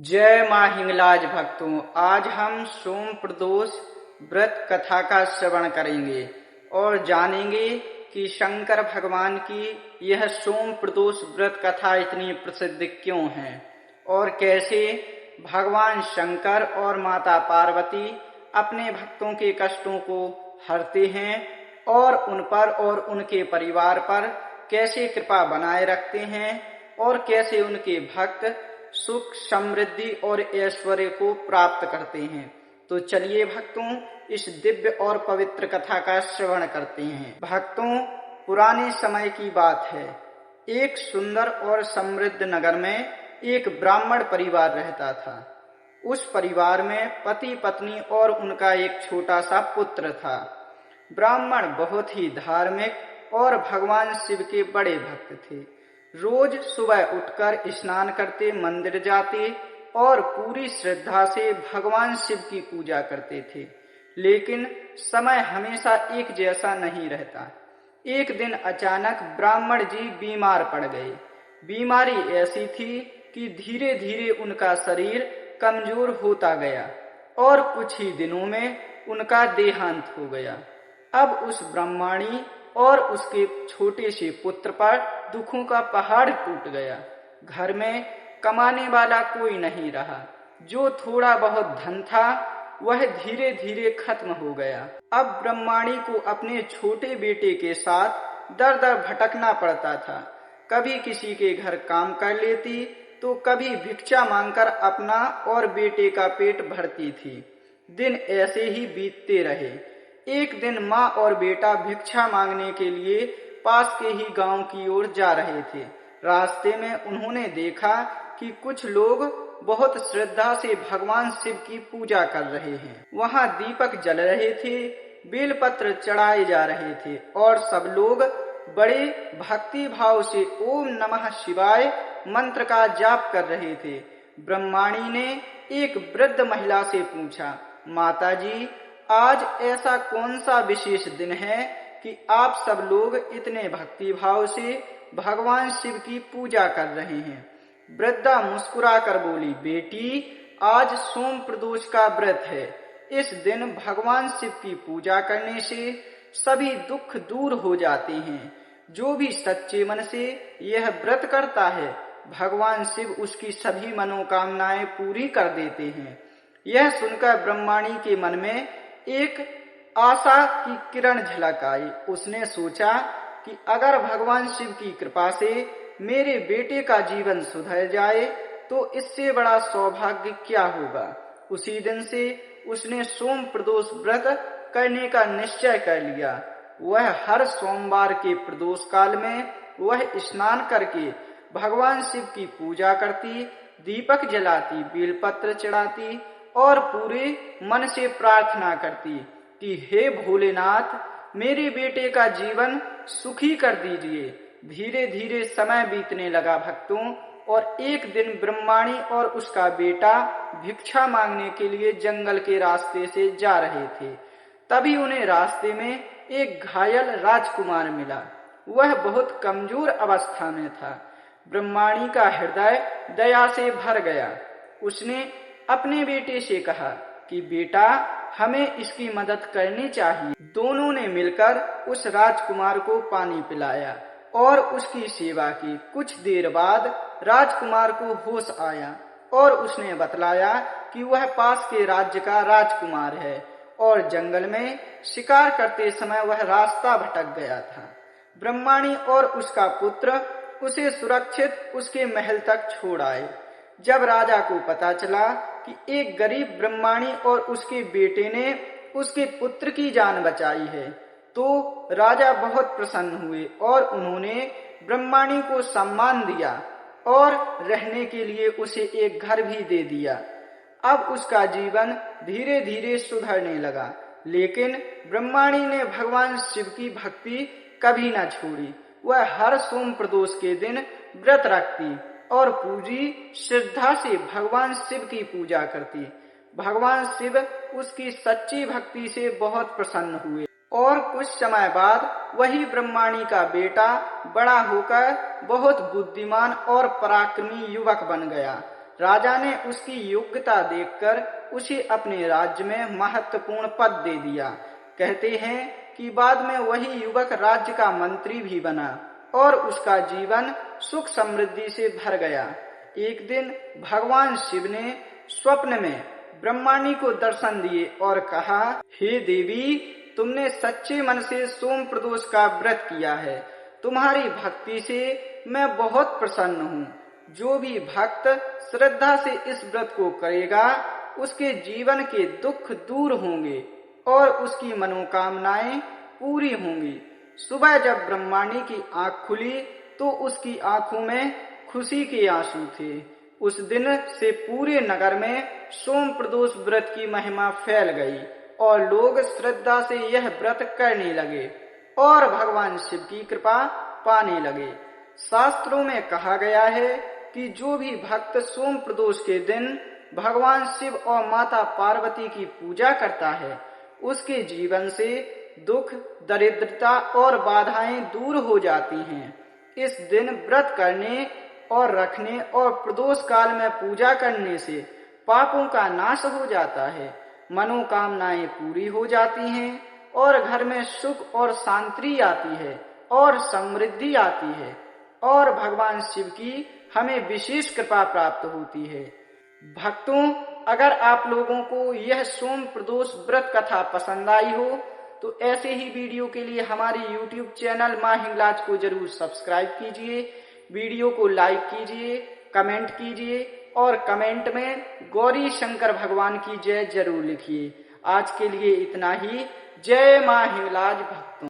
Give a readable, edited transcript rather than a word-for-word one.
जय माँ हिंगलाज भक्तों, आज हम सोम प्रदोष व्रत कथा का श्रवण करेंगे और जानेंगे कि शंकर भगवान की यह सोम प्रदोष व्रत कथा इतनी प्रसिद्ध क्यों है और कैसे भगवान शंकर और माता पार्वती अपने भक्तों के कष्टों को हरते हैं और उन पर और उनके परिवार पर कैसे कृपा बनाए रखते हैं और कैसे उनके भक्त सुख समृद्धि और ऐश्वर्य को प्राप्त करते हैं। तो चलिए भक्तों, इस दिव्य और पवित्र कथा का श्रवण करते हैं। भक्तों, पुराने समय की बात है। एक सुंदर और समृद्ध नगर में एक ब्राह्मण परिवार रहता था। उस परिवार में पति पत्नी और उनका एक छोटा सा पुत्र था। ब्राह्मण बहुत ही धार्मिक और भगवान शिव के बड़े भक्त थे। रोज सुबह उठकर स्नान करते मंदिर जाते और पूरी श्रद्धा से भगवान शिव की पूजा करते थे। लेकिन समय हमेशा एक जैसा नहीं रहता। एक दिन अचानक ब्राह्मण जी बीमार पड़ गए। बीमारी ऐसी थी कि धीरे धीरे उनका शरीर कमजोर होता गया और कुछ ही दिनों में उनका देहांत हो गया। अब उस ब्रह्माणी और उसके छोटे से पुत्र पर दुखों का पहाड़ टूट गया। घर में कमाने वाला कोई नहीं रहा। जो थोड़ा बहुत धन था वह धीरे धीरे खत्म हो गया। अब ब्रह्माणी को अपने छोटे बेटे के साथ दर दर भटकना पड़ता था। कभी किसी के घर काम कर लेती तो कभी भिक्षा मांगकर अपना और बेटे का पेट भरती थी। दिन ऐसे ही बीतते रहे। एक दिन माँ और बेटा भिक्षा मांगने के लिए पास के ही गांव की ओर जा रहे थे। रास्ते में उन्होंने देखा कि कुछ लोग बहुत श्रद्धा से भगवान शिव की पूजा कर रहे हैं। वहां दीपक जल रहे थे, बेलपत्र चढ़ाए जा रहे थे और सब लोग बड़े भक्ति भाव से ओम नमः शिवाय मंत्र का जाप कर रहे थे। ब्रह्माणी ने एक वृद्ध महिला से पूछा, माता जी, आज ऐसा कौन सा विशेष दिन है कि आप सब लोग इतने भक्ति भाव से भगवान शिव की पूजा कर रहे हैं? वृद्धा मुस्कुरा कर बोली, बेटी, आज सोम प्रदोष का व्रत है। इस दिन भगवान शिव की पूजा करने से सभी दुख दूर हो जाते हैं। जो भी सच्चे मन से यह व्रत करता है, भगवान शिव उसकी सभी मनोकामनाएं पूरी कर देते हैं। यह सुनकर ब्रह्माणी के मन में एक आशा की किरण झलक आई। उसने सोचा कि अगर भगवान शिव की कृपा से मेरे बेटे का जीवन सुधर जाए तो इससे बड़ा सौभाग्य क्या होगा। उसी दिन से उसने सोम प्रदोष व्रत करने का निश्चय कर लिया। वह हर सोमवार के प्रदोष काल में वह स्नान करके भगवान शिव की पूजा करती, दीपक जलाती, बेलपत्र चढ़ाती और पूरे मन से प्रार्थना करती कि हे भोलेनाथ, मेरे बेटे का जीवन सुखी कर दीजिए। धीरे धीरे समय बीतने लगा भक्तों, और एक दिन ब्रह्माणी और उसका बेटा भिक्षा मांगने के लिए जंगल के रास्ते से जा रहे थे। तभी उन्हें रास्ते में एक घायल राजकुमार मिला। वह बहुत कमजोर अवस्था में था। ब्रह्माणी का हृदय दया से भर गया। उसने अपने बेटे से कहा कि बेटा, हमें इसकी मदद करनी चाहिए। दोनों ने मिलकर उस राजकुमार को पानी पिलाया और उसकी सेवा की। कुछ देर बाद राजकुमार को होश आया और उसने बतलाया कि वह पास के राज्य का राजकुमार है और जंगल में शिकार करते समय वह रास्ता भटक गया था। ब्रह्माणी और उसका पुत्र उसे सुरक्षित उसके महल तक छोड़ आए। जब राजा को पता चला कि एक गरीब ब्रह्माणी और उसके बेटे ने उसके पुत्र की जान बचाई है, तो राजा बहुत प्रसन्न हुए और उन्होंने ब्रह्माणी को सम्मान दिया और रहने के लिए उसे एक घर भी दे दिया। अब उसका जीवन धीरे धीरे सुधरने लगा। लेकिन ब्रह्माणी ने भगवान शिव की भक्ति कभी न छोड़ी। वह हर सोम प्रदोष के दिन व्रत रखती और पूरी श्रद्धा से भगवान शिव की पूजा करती। भगवान शिव उसकी सच्ची भक्ति से बहुत प्रसन्न हुए और कुछ समय बाद वही ब्रह्माणी का बेटा बड़ा होकर बहुत बुद्धिमान और पराक्रमी युवक बन गया। राजा ने उसकी योग्यता देखकर उसे अपने राज्य में महत्वपूर्ण पद दे दिया। कहते हैं कि बाद में वही युवक राज्य का मंत्री भी बना और उसका जीवन सुख समृद्धि से भर गया। एक दिन भगवान शिव ने स्वप्न में ब्रह्माणी को दर्शन दिए और कहा, हे देवी, तुमने सच्चे मन से सोम प्रदोष का व्रत किया है। तुम्हारी भक्ति से मैं बहुत प्रसन्न हूँ। जो भी भक्त श्रद्धा से इस व्रत को करेगा उसके जीवन के दुख दूर होंगे और उसकी मनोकामनाएं पूरी होंगी। सुबह जब ब्रह्माणी की आंख खुली तो उसकी आंखों में खुशी के आंसू थे। उस दिन से पूरे नगर में सोम प्रदोष व्रत की महिमा फैल गई और लोग श्रद्धा से यह व्रत करने लगे और भगवान शिव की कृपा पाने लगे। शास्त्रों में कहा गया है कि जो भी भक्त सोम प्रदोष के दिन भगवान शिव और माता पार्वती की पूजा करता है उसके जीवन से दुख, दरिद्रता और बाधाएं दूर हो जाती हैं। इस दिन व्रत करने और रखने और प्रदोष काल में पूजा करने से पापों का नाश हो जाता है, मनोकामनाएं पूरी हो जाती हैं और घर में सुख और शांति आती है और समृद्धि आती है और भगवान शिव की हमें विशेष कृपा प्राप्त होती है। भक्तों, अगर आप लोगों को यह सोम प्रदोष व्रत कथा पसंद आई हो तो ऐसे ही वीडियो के लिए हमारे YouTube चैनल माँ हिंगलाज को जरूर सब्सक्राइब कीजिए, वीडियो को लाइक कीजिए, कमेंट कीजिए और कमेंट में गौरी शंकर भगवान की जय जरूर लिखिए। आज के लिए इतना ही। जय माँ हिंगलाज भक्तों।